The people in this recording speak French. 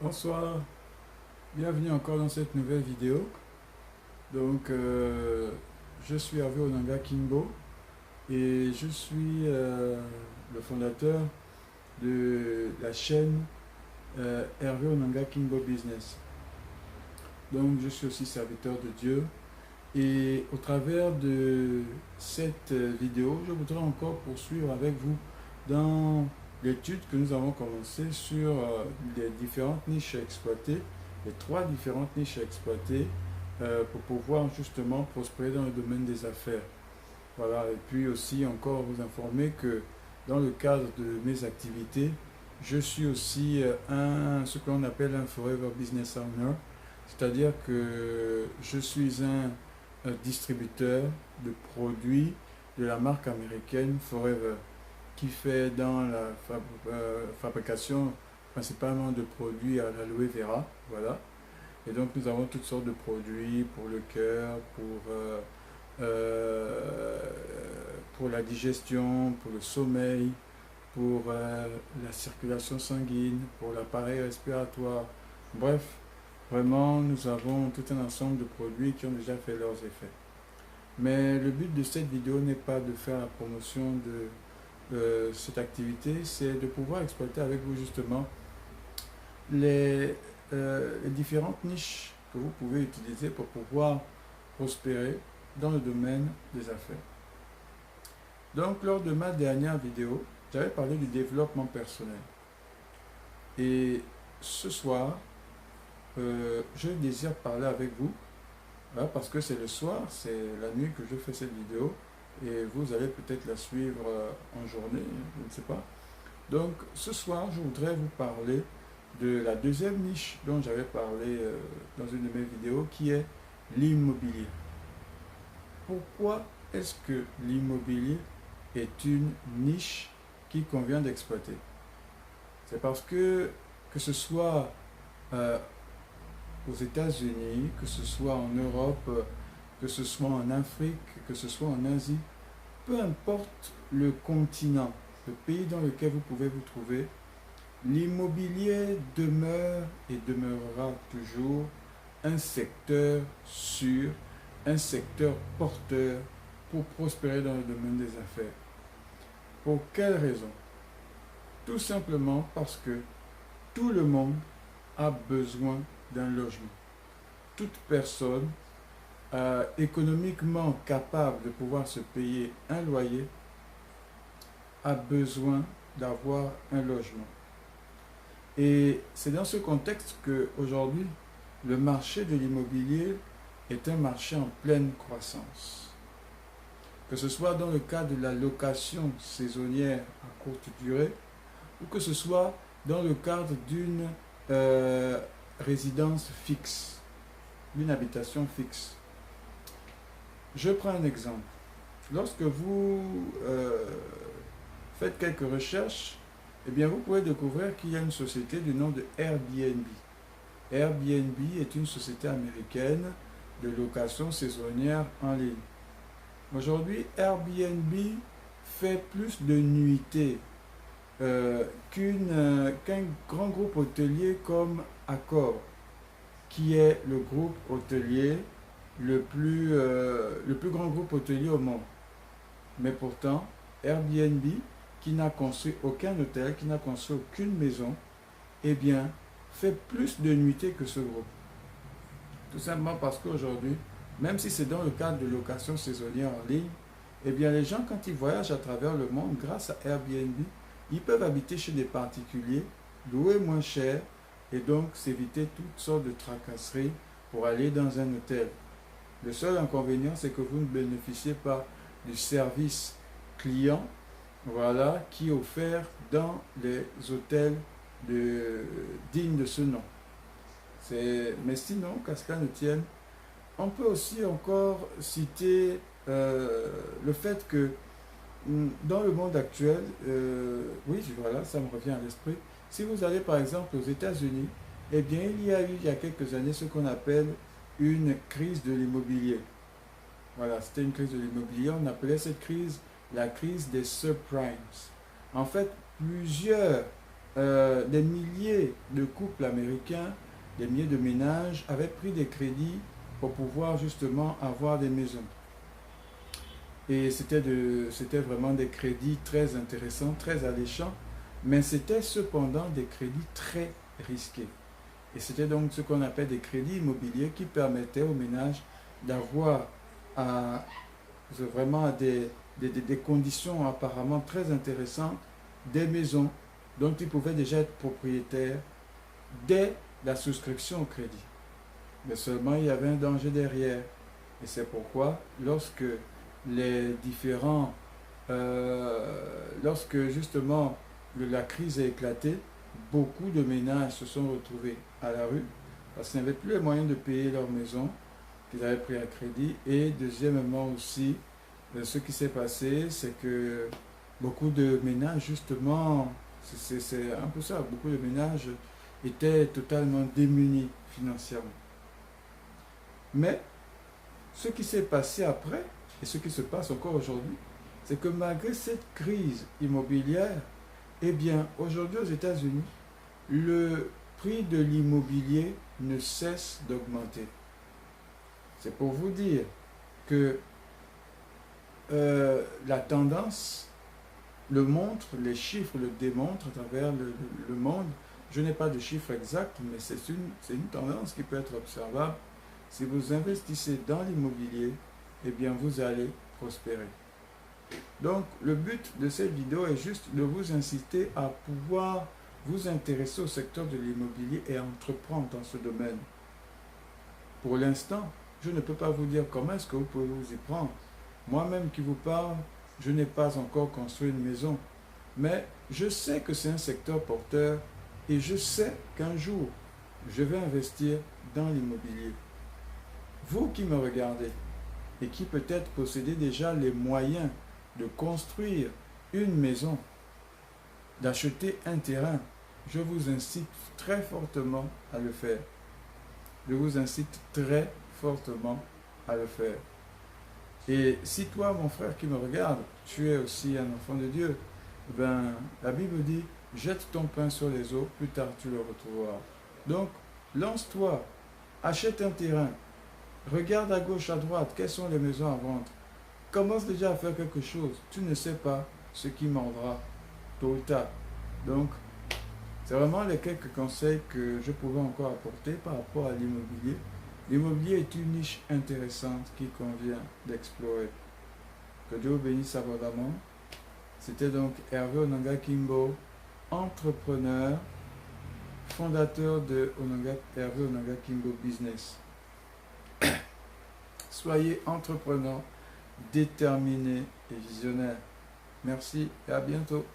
Bonsoir, bienvenue encore dans cette nouvelle vidéo. Donc, je suis Hervé Onanga Kimbo et je suis le fondateur de la chaîne Hervé Onanga Kimbo Business. Donc, je suis aussi serviteur de Dieu et au travers de cette vidéo, je voudrais encore poursuivre avec vous dans l'étude que nous avons commencée sur les différentes niches à exploiter, les trois différentes niches à exploiter pour pouvoir justement prospérer dans le domaine des affaires. Voilà, et puis aussi encore vous informer que dans le cadre de mes activités, je suis aussi ce que l'on appelle un Forever Business Owner, c'est-à-dire que je suis un distributeur de produits de la marque américaine Forever, qui fait dans la fabrication principalement de produits à l'aloe vera. Voilà. Et donc nous avons toutes sortes de produits pour le cœur, pour la digestion, pour le sommeil, pour la circulation sanguine, pour l'appareil respiratoire. Bref, vraiment, nous avons tout un ensemble de produits qui ont déjà fait leurs effets. Mais le but de cette vidéo n'est pas de faire la promotion de cette activité, c'est de pouvoir exploiter avec vous justement les différentes niches que vous pouvez utiliser pour pouvoir prospérer dans le domaine des affaires. Donc, lors de ma dernière vidéo, j'avais parlé du développement personnel. Et ce soir, je désire parler avec vous, hein, parce que c'est le soir, c'est la nuit que je fais cette vidéo, et vous allez peut-être la suivre en journée, je ne sais pas. Donc, ce soir, je voudrais vous parler de la deuxième niche dont j'avais parlé dans une de mes vidéos, qui est l'immobilier. Pourquoi est-ce que l'immobilier est une niche qui convient d'exploiter? C'est parce que ce soit aux États-Unis, que ce soit en Europe, que ce soit en Afrique, que ce soit en Asie, peu importe le continent, le pays dans lequel vous pouvez vous trouver, l'immobilier demeure et demeurera toujours un secteur sûr, un secteur porteur pour prospérer dans le domaine des affaires. Pour quelle raison? Tout simplement parce que tout le monde a besoin d'un logement. Toute personne économiquement capable de pouvoir se payer un loyer a besoin d'avoir un logement. Et c'est dans ce contexte qu'aujourd'hui, le marché de l'immobilier est un marché en pleine croissance. Que ce soit dans le cadre de la location saisonnière à courte durée, ou que ce soit dans le cadre d'une résidence fixe, d'une habitation fixe. Je prends un exemple. Lorsque vous faites quelques recherches, eh bien vous pouvez découvrir qu'il y a une société du nom de Airbnb. Airbnb est une société américaine de location saisonnière en ligne. Aujourd'hui, Airbnb fait plus de nuitées qu'un grand groupe hôtelier comme Accor, qui est le groupe hôtelier le plus grand groupe hôtelier au monde. Mais pourtant, Airbnb, qui n'a construit aucun hôtel, qui n'a construit aucune maison, eh bien, fait plus de nuitées que ce groupe. Tout simplement parce qu'aujourd'hui, même si c'est dans le cadre de location saisonnière en ligne, eh bien, les gens, quand ils voyagent à travers le monde, grâce à Airbnb, ils peuvent habiter chez des particuliers, louer moins cher, et donc s'éviter toutes sortes de tracasseries pour aller dans un hôtel. Le seul inconvénient, c'est que vous ne bénéficiez pas du service client, voilà, qui est offert dans les hôtels dignes de ce nom. Mais sinon, qu'à cela ne tienne, on peut aussi encore citer le fait que dans le monde actuel, oui, voilà, ça me revient à l'esprit. Si vous allez par exemple aux États-Unis, eh bien, il y a eu il y a quelques années ce qu'on appelle une crise de l'immobilier. Voilà, c'était une crise de l'immobilier. On appelait cette crise la crise des subprimes. En fait, plusieurs des milliers de couples américains, des milliers de ménages avaient pris des crédits pour pouvoir justement avoir des maisons. Et c'était vraiment des crédits très intéressants, très alléchants, mais c'était cependant des crédits très risqués. Et c'était donc ce qu'on appelle des crédits immobiliers qui permettaient aux ménages d'avoir vraiment des conditions apparemment très intéressantes, des maisons dont ils pouvaient déjà être propriétaires dès la souscription au crédit. Mais seulement il y avait un danger derrière. Et c'est pourquoi lorsque les différents, lorsque justement la crise a éclaté, beaucoup de ménages se sont retrouvés à la rue parce qu'ils n'avaient plus les moyens de payer leur maison qu'ils avaient pris à crédit. Et deuxièmement aussi, ce qui s'est passé, c'est que beaucoup de ménages, justement, c'est un peu ça, beaucoup de ménages étaient totalement démunis financièrement. Mais ce qui s'est passé après, et ce qui se passe encore aujourd'hui, c'est que malgré cette crise immobilière, eh bien, aujourd'hui aux États-Unis, le prix de l'immobilier ne cesse d'augmenter. C'est pour vous dire que la tendance le montre, les chiffres le démontrent à travers le monde. Je n'ai pas de chiffres exacts, mais c'est une tendance qui peut être observable. Si vous investissez dans l'immobilier, eh bien vous allez prospérer. Donc le but de cette vidéo est juste de vous inciter à pouvoir vous intéresser au secteur de l'immobilier et à entreprendre dans ce domaine. Pour l'instant, je ne peux pas vous dire comment est-ce que vous pouvez vous y prendre. Moi-même qui vous parle, je n'ai pas encore construit une maison. Mais je sais que c'est un secteur porteur et je sais qu'un jour, je vais investir dans l'immobilier. Vous qui me regardez et qui peut-être possédez déjà les moyens de construire une maison, d'acheter un terrain, je vous incite très fortement à le faire. Je vous incite très fortement à le faire. Et si toi, mon frère qui me regarde, tu es aussi un enfant de Dieu, ben, la Bible dit, jette ton pain sur les eaux, plus tard tu le retrouveras. Donc, lance-toi, achète un terrain, regarde à gauche, à droite, quelles sont les maisons à vendre. Commence déjà à faire quelque chose. Tu ne sais pas ce qui mordra tôt ou tard. Donc, c'est vraiment les quelques conseils que je pouvais encore apporter par rapport à l'immobilier. L'immobilier est une niche intéressante qui convient d'explorer. Que Dieu vous bénisse abondamment. C'était donc Hervé Onanga Kimbo, entrepreneur, fondateur de Hervé Onanga Kimbo Business. Soyez entrepreneur, déterminé et visionnaire. Merci et à bientôt.